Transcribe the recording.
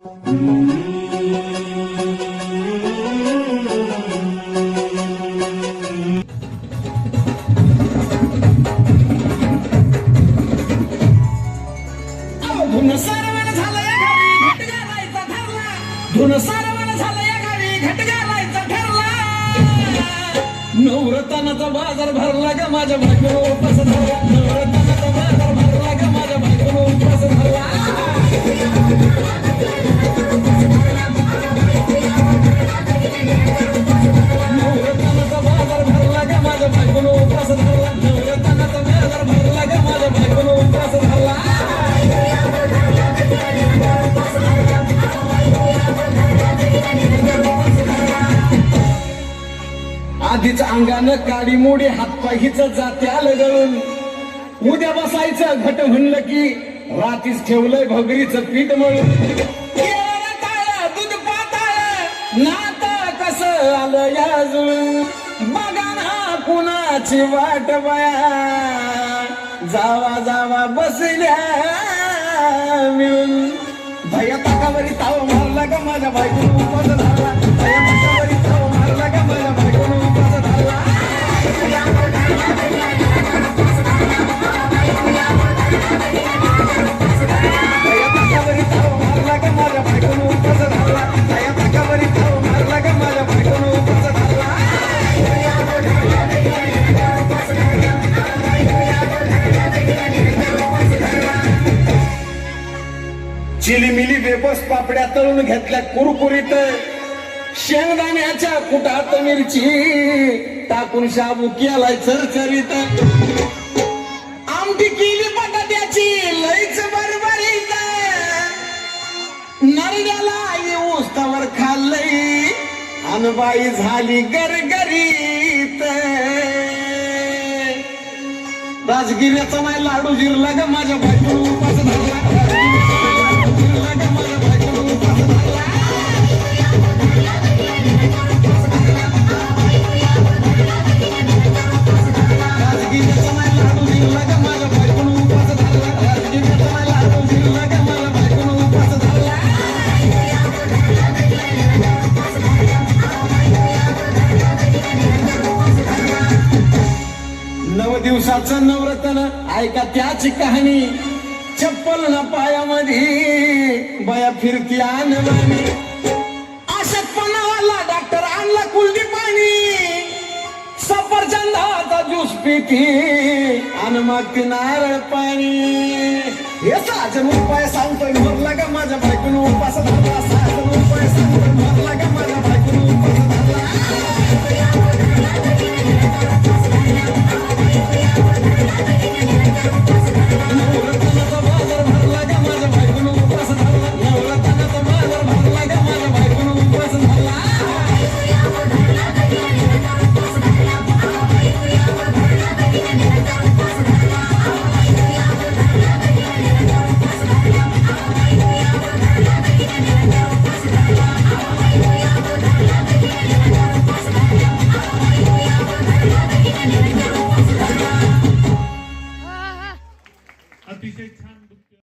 धुन सारवण झालं या गावी घट घालायचा ठरला. धुन सारवण झालं या गावी घट घालायचा ठरला. नवरत्नाचा बाजार भरला ग माझ्या भाग्याला उपास धरला. नवरत्नाचा बाजार भरला ग माझ्या भाग्याला उपास धरला. नवरत्नाचा बाजार भरला ग माझ्या भाग्याला उपास धरला. नवरत्नाचा बाजार भरला ग माझ्या भाग्याला उपास धरला. आधीच अंगानं काडी मोडी हातपायीच जाते आलं गळून. उद्या बसायचं घट म्हणलं की रातीच ठेवलंय भगरीचं पीठ मळून. दूध पाताळ नातं कसं आलं या जुळून. बघा ना कुणाची वाट बया जावा जावा बसल्या मिळून. भया ताकावरी ताव मारला ग माझ्या बायकोनं उपास झाला. भया ताकावरी ताव मारला ग माझ्या बायकोनं उपास झाला. भया ताकावरी ताव मारला ग माझ्या बायकोनं उपास झाला. भया ताकावरी ताव मारला ग माझ्या बायकोनं उपास झाला. चिलीमिली वेबस पापड्या तळून घेतल्या कुरकुरीत. शेंगदाण्याच्या कुटात मिरची टाकून शाबू केलाय चरचरीत. आमटी केली बटाट्याची लईच बरबरीत. नरड्याला उस्तावर खाल्लंय अनबाई झाली गरगरीत. राजगिऱ्याचा नाही लाडू जिरला ग माझ्या बायकोनं उपास धरला. दिवसाचं नवरत्न ऐका त्याची कहाणी. चप्पल ना पायामध्ये बया फिरती आणवानी. अशक्तपणावाला डॉक्टर आणला कुलदी पाणी. सफरचंदाचा ज्यूस पिती आणि मग ती नारळ पाणी. हे साजन उपाय सांगतोय मरला का माझ्या बायकोनं उपास धरला.